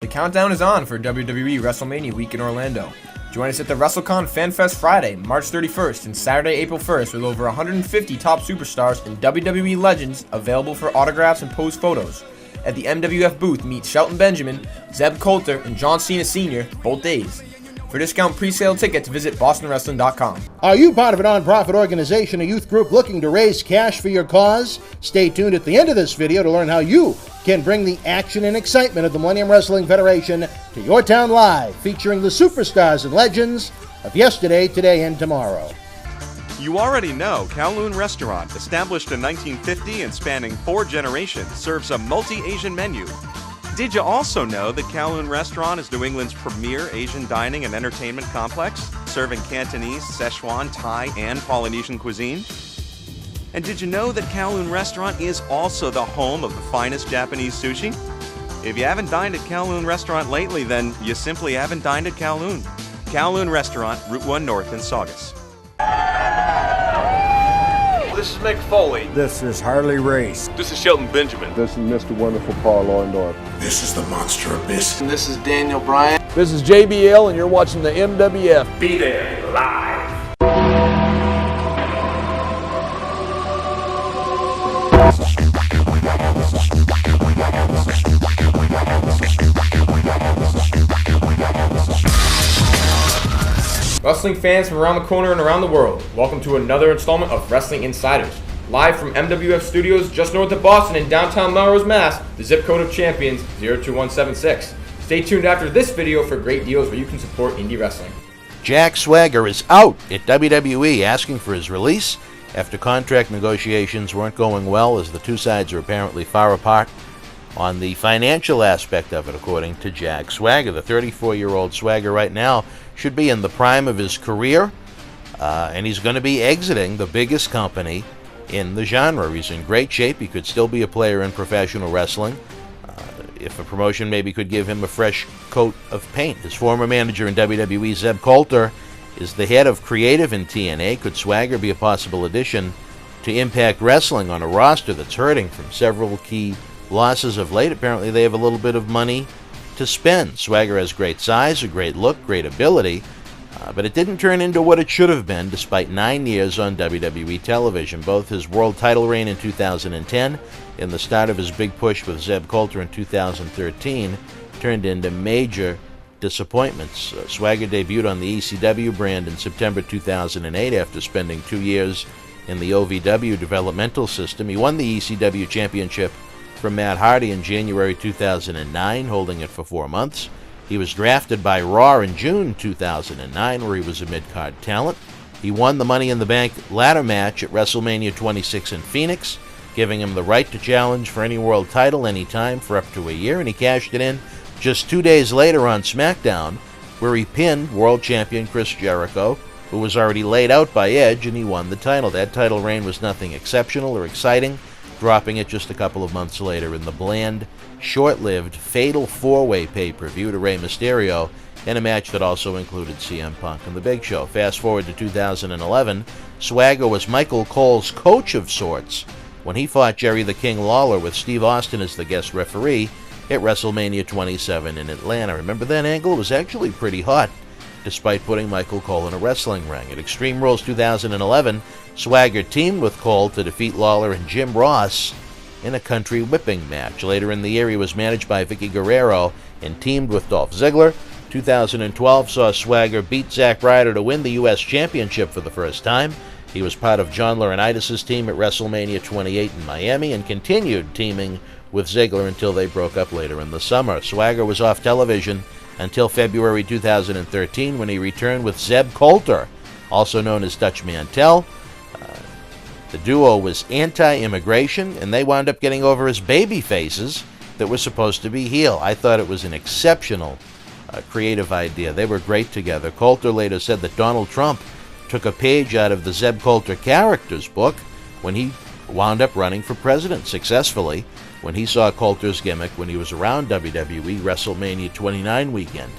countdown is on for WWE WrestleMania week in Orlando. Join us at the WrestleCon FanFest Friday, March 31st and Saturday, April 1st with over 150 top superstars and WWE legends available for autographs and pose photos. At the MWF booth, meet Shelton Benjamin, Zeb Coulter, and John Cena Sr. both days. For discount pre-sale tickets, visit bostonwrestling.com. Are you part of a non-profit organization or youth group looking to raise cash for your cause? Stay tuned at the end of this video to learn how you can bring the action and excitement of the Millennium Wrestling Federation to your town live, featuring the superstars and legends of yesterday, today, and tomorrow. You already know Kowloon Restaurant, established in 1950 and spanning 4 generations, serves a multi-Asian menu. Did you also know that Kowloon Restaurant is New England's premier Asian dining and entertainment complex, serving Cantonese, Szechuan, Thai, and Polynesian cuisine? And did you know that Kowloon Restaurant is also the home of the finest Japanese sushi? If you haven't dined at Kowloon Restaurant lately, then you simply haven't dined at Kowloon. Kowloon Restaurant, Route 1 North in Saugus. This is Mick Foley. This is Harley Race. This is Shelton Benjamin. This is Mr. Wonderful Paul Orndorff. This is the Monster Abyss. And this is Daniel Bryan. This is JBL, and you're watching the MWF. Be there live. Wrestling fans from around the corner and around the world, welcome to another installment of Wrestling Insiders. Live from MWF Studios just north of Boston in downtown Melrose, Mass., the zip code of champions, 02176. Stay tuned after this video for great deals where you can support indie wrestling. Jack Swagger is out at WWE, asking for his release after contract negotiations weren't going well, as the two sides are apparently far apart on the financial aspect of it, according to Jack Swagger. The 34-year-old Swagger right now should be in the prime of his career, and he's going to be exiting the biggest company in the genre. He's in great shape. He could still be a player in professional wrestling if a promotion maybe could give him a fresh coat of paint. His former manager in WWE, Zeb Coulter, is the head of creative in TNA. Could Swagger be a possible addition to Impact Wrestling on a roster that's hurting from several key losses of late? Apparently they have a little bit of money to spend. Swagger has great size, a great look, great ability, but it didn't turn into what it should have been despite 9 years on WWE television. Both his world title reign in 2010 and the start of his big push with Zeb Coulter in 2013 turned into major disappointments. Swagger debuted on the ECW brand in September 2008 after spending 2 years in the OVW developmental system. He won the ECW championship from Matt Hardy in January 2009, holding it for 4 months. He was drafted by Raw in June 2009, where he was a mid-card talent. He won the Money in the Bank ladder match at WrestleMania 26 in Phoenix, giving him the right to challenge for any world title anytime for up to a year, and he cashed it in just 2 days later on SmackDown, where he pinned world champion Chris Jericho, who was already laid out by Edge, and he won the title. That title reign was nothing exceptional or exciting, dropping it just a couple of months later in the bland, short-lived, fatal 4-way pay-per-view to Rey Mysterio in a match that also included CM Punk and The Big Show. Fast forward to 2011, Swagger was Michael Cole's coach of sorts when he fought Jerry the King Lawler with Steve Austin as the guest referee at WrestleMania 27 in Atlanta. Remember that angle? It was actually pretty hot, despite putting Michael Cole in a wrestling ring. At Extreme Rules 2011, Swagger teamed with Cole to defeat Lawler and Jim Ross in a country whipping match. Later in the year, he was managed by Vicky Guerrero and teamed with Dolph Ziggler. 2012 saw Swagger beat Zack Ryder to win the U.S. Championship for the first time. He was part of John Laurinaitis' team at WrestleMania 28 in Miami and continued teaming with Ziggler until they broke up later in the summer. Swagger was off television until February 2013 when he returned with Zeb Coulter, also known as Dutch Mantel. The duo was anti-immigration, and they wound up getting over as baby faces that were supposed to be heel. I thought it was an exceptional creative idea. They were great together. Coulter later said that Donald Trump took a page out of the Zeb Coulter character's book when he wound up running for president successfully when he saw Coulter's gimmick when he was around WWE WrestleMania 29 weekend,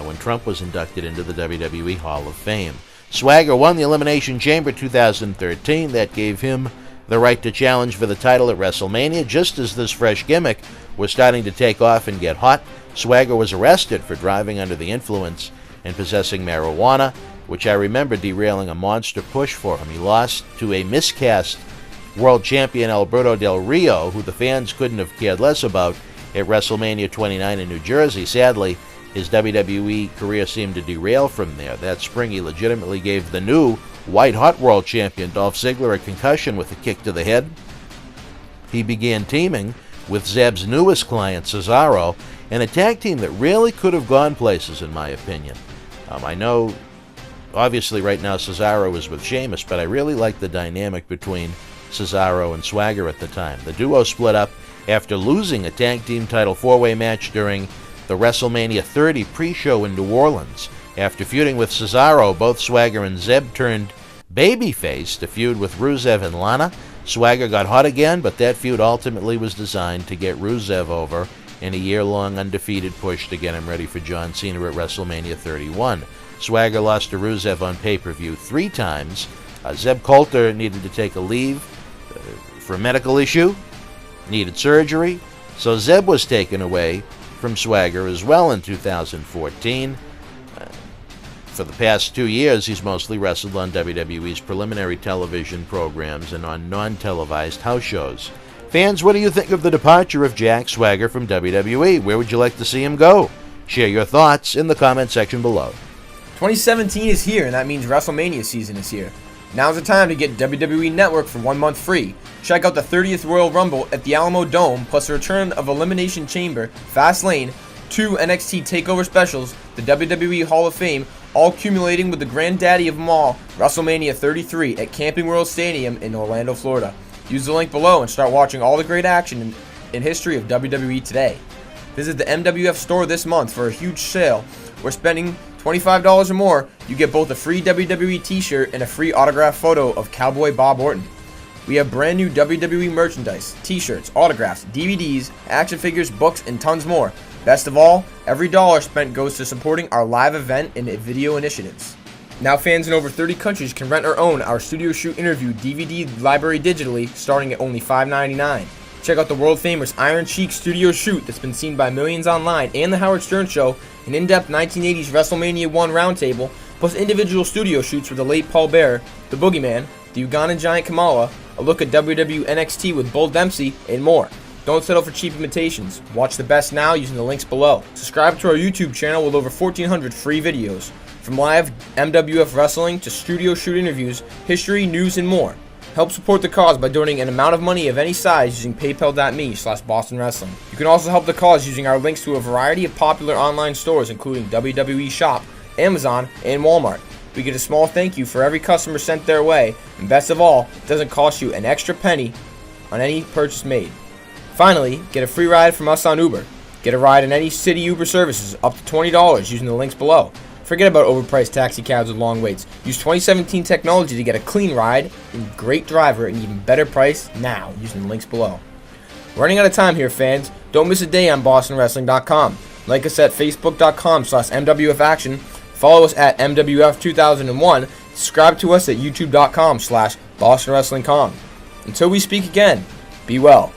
when Trump was inducted into the WWE Hall of Fame. Swagger won the Elimination Chamber 2013. That gave him the right to challenge for the title at WrestleMania. Just as this fresh gimmick was starting to take off and get hot, Swagger was arrested for driving under the influence and possessing marijuana, which I remember derailing a monster push for him. He lost to a miscast world champion Alberto Del Rio, who the fans couldn't have cared less about, at WrestleMania 29 in New Jersey. Sadly, his WWE career seemed to derail from there. That spring, he legitimately gave the new white-hot world champion Dolph Ziggler a concussion with a kick to the head. He began teaming with Zeb's newest client, Cesaro, and a tag team that really could have gone places, in my opinion. I know, obviously, right now Cesaro is with Sheamus, but I really liked the dynamic between Cesaro and Swagger at the time. The duo split up after losing a tag team title four-way match during the WrestleMania 30 pre-show in New Orleans. After feuding with Cesaro, both Swagger and Zeb turned babyface to feud with Rusev and Lana. Swagger got hot again, but that feud ultimately was designed to get Rusev over in a year-long undefeated push to get him ready for John Cena at WrestleMania 31. Swagger lost to Rusev on pay-per-view 3 times. Zeb Coulter needed to take a leave for a medical issue, needed surgery, so Zeb was taken away from Swagger as well in 2014. For the past 2 years, he's mostly wrestled on WWE's preliminary television programs and on non-televised house shows. Fans, what do you think of the departure of Jack Swagger from WWE? Where would you like to see him go? Share your thoughts in the comment section below. 2017 is here, and that means WrestleMania season is here. Now's the time to get WWE Network for 1 month free. Check out the 30th Royal Rumble at the Alamo Dome, plus the return of Elimination Chamber, Fastlane, 2 NXT TakeOver specials, the WWE Hall of Fame, all accumulating with the granddaddy of them all, WrestleMania 33 at Camping World Stadium in Orlando, Florida. Use the link below and start watching all the great action in history of WWE today. Visit the MWF store this month for a huge sale. We're spending $25 or more, you get both a free WWE t-shirt and a free autographed photo of Cowboy Bob Orton. We have brand new WWE merchandise, t-shirts, autographs, DVDs, action figures, books, and tons more. Best of all, every dollar spent goes to supporting our live event and video initiatives. Now fans in over 30 countries can rent or own our Studio Shoot interview DVD library digitally, starting at only $5.99. Check out the world famous Iron Sheik Studio Shoot that's been seen by millions online, and the Howard Stern Show, an in-depth 1980s WrestleMania 1 roundtable, plus individual studio shoots with the late Paul Bearer, the Boogeyman, the Ugandan Giant Kamala, a look at WWE NXT with Bull Dempsey, and more. Don't settle for cheap imitations. Watch the best now using the links below. Subscribe to our YouTube channel with over 1,400 free videos. From live MWF wrestling to studio shoot interviews, history, news, and more. Help support the cause by donating an amount of money of any size using paypal.me/Boston Wrestling. You can also help the cause using our links to a variety of popular online stores including WWE Shop, Amazon, and Walmart. We get a small thank you for every customer sent their way, and best of all, it doesn't cost you an extra penny on any purchase made. Finally, get a free ride from us on Uber. Get a ride in any city Uber services up to $20 using the links below. Forget about overpriced taxi cabs with long waits. Use 2017 technology to get a clean ride, and great driver, and even better price now using the links below. We're running out of time here, fans. Don't miss a day on BostonWrestling.com. Like us at Facebook.com/MWFAction. Follow us at MWF2001. Subscribe to us at YouTube.com/BostonWrestling.com. Until we speak again, be well.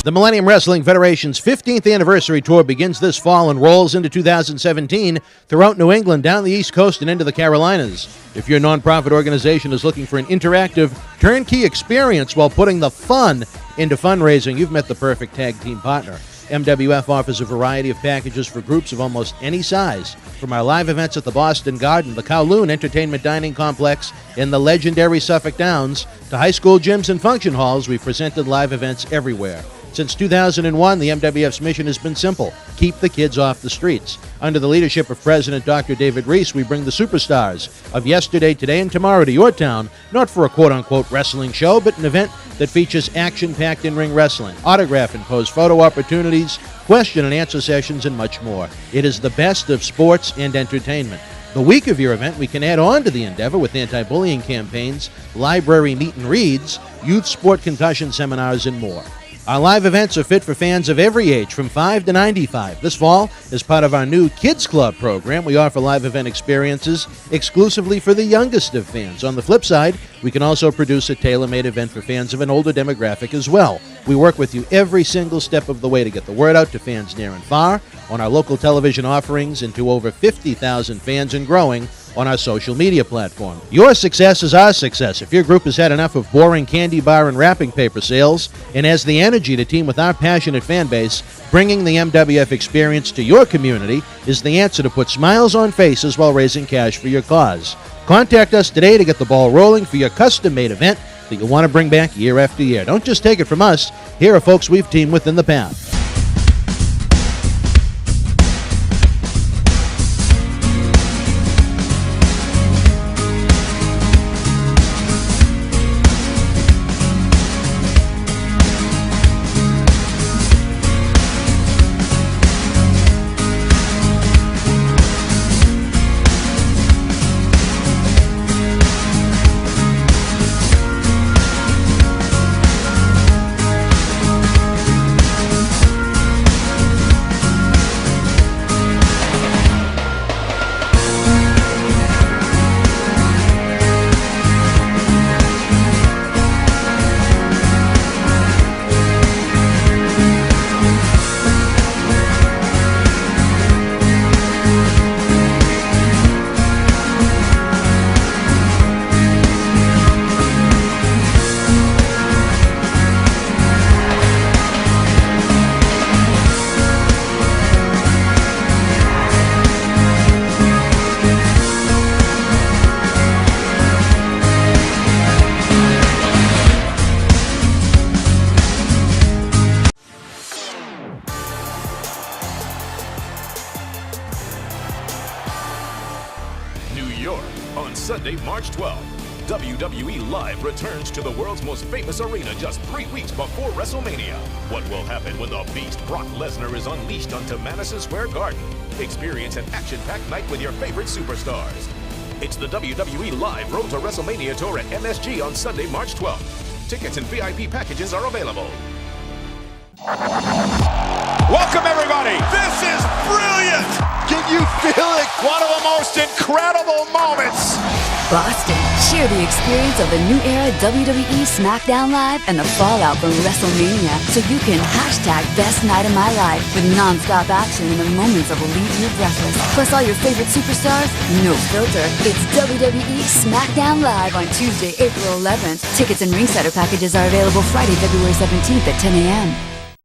The Millennium Wrestling Federation's 15th anniversary tour begins this fall and rolls into 2017 throughout New England, down the East Coast, and into the Carolinas. If your nonprofit organization is looking for an interactive, turnkey experience while putting the fun into fundraising, you've met the perfect tag team partner. MWF offers a variety of packages for groups of almost any size. From our live events at the Boston Garden, the Kowloon Entertainment Dining Complex, and the legendary Suffolk Downs, to high school gyms and function halls, we've presented live events everywhere. Since 2001, the MWF's mission has been simple: keep the kids off the streets. Under the leadership of President Dr. David Reese, we bring the superstars of yesterday, today, and tomorrow to your town, not for a quote-unquote wrestling show, but an event that features action-packed in-ring wrestling, autograph and pose photo opportunities, question and answer sessions, and much more. It is the best of sports and entertainment. The week of your event, we can add on to the endeavor with anti-bullying campaigns, library meet and reads, youth sport concussion seminars, and more. Our live events are fit for fans of every age, from 5 to 95. This fall, as part of our new Kids Club program, we offer live event experiences exclusively for the youngest of fans. On the flip side, we can also produce a tailor-made event for fans of an older demographic as well. We work with you every single step of the way to get the word out to fans near and far, on our local television offerings, and to over 50,000 fans and growing on our social media platform. Your success is our success. If your group has had enough of boring candy bar and wrapping paper sales and has the energy to team with our passionate fan base, bringing the MWF experience to your community is the answer to put smiles on faces while raising cash for your cause. Contact us today to get the ball rolling for your custom-made event that you'll want to bring back year after year. Don't just take it from us. Here are folks we've teamed with in the past. On Sunday, March 12th, WWE Live returns to the world's most famous arena just 3 weeks before WrestleMania. What will happen when the Beast Brock Lesnar is unleashed onto Madison Square Garden? Experience an action-packed night with your favorite superstars. It's the WWE Live Road to WrestleMania Tour at MSG on Sunday, March 12th. Tickets and VIP packages are available. Welcome, everybody. This is brilliant. Can you feel it? One of the most incredible moments. Boston, share the experience of the new era WWE SmackDown Live and the fallout from WrestleMania so you can hashtag best night of my life with non-stop action and the moments that will leave you breathless. Plus all your favorite superstars, no filter. It's WWE SmackDown Live on Tuesday, April 11th. Tickets and ringside packages are available Friday, February 17th at 10 a.m.